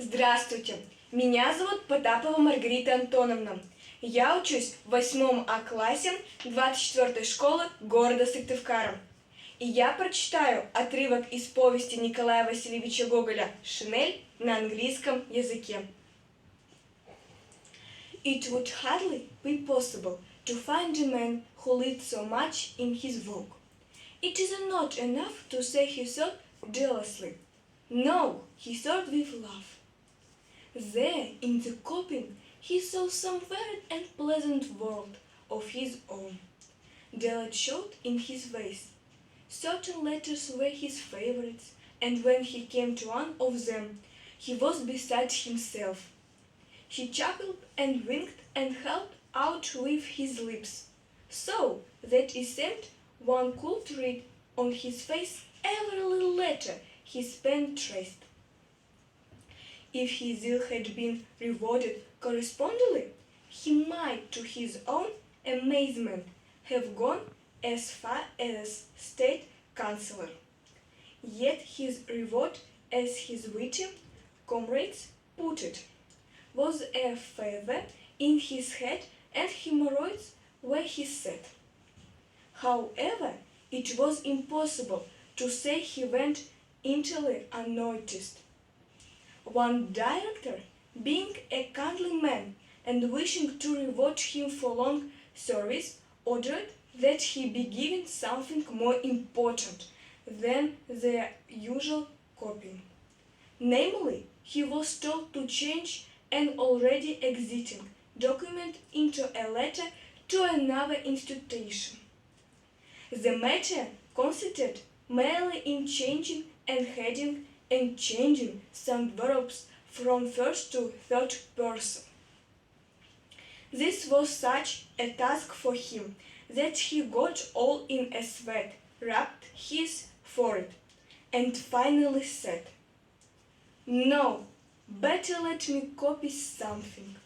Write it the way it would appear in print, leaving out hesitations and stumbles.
Здравствуйте, меня зовут Потапова Маргарита Антоновна. Я учусь в 8 А классе 24-й школы города Сыктывкара. И я прочитаю отрывок из повести Николая Васильевича Гоголя «Шинель» на английском языке. It would hardly be possible to find a man who lived so much in his work. It is not enough to say he thought jealously. No, he thought with love. There, in the coping, he saw some varied and pleasant world of his own. Delight showed in his ways. Certain letters were his favorites, and when he came to one of them, he was beside himself. He chuckled and winked and held out with his lips, so that it seemed one could read on his face every little letter his pen traced. If his zeal had been rewarded correspondingly, he might, to his own amazement, have gone as far as state councillor. Yet his reward, as his witty comrades put it, was a feather in his head and hemorrhoids where he sat. However, it was impossible to say he went entirely unnoticed. One director, being a kindly man and wishing to reward him for long service, ordered that he be given something more important than the usual copying. Namely, he was told to change an already existing document into a letter to another institution. The matter consisted merely in changing and heading and changing some verbs from first to third person. This was such a task for him that he got all in a sweat, rubbed his forehead, and finally said, "No, better let me copy something."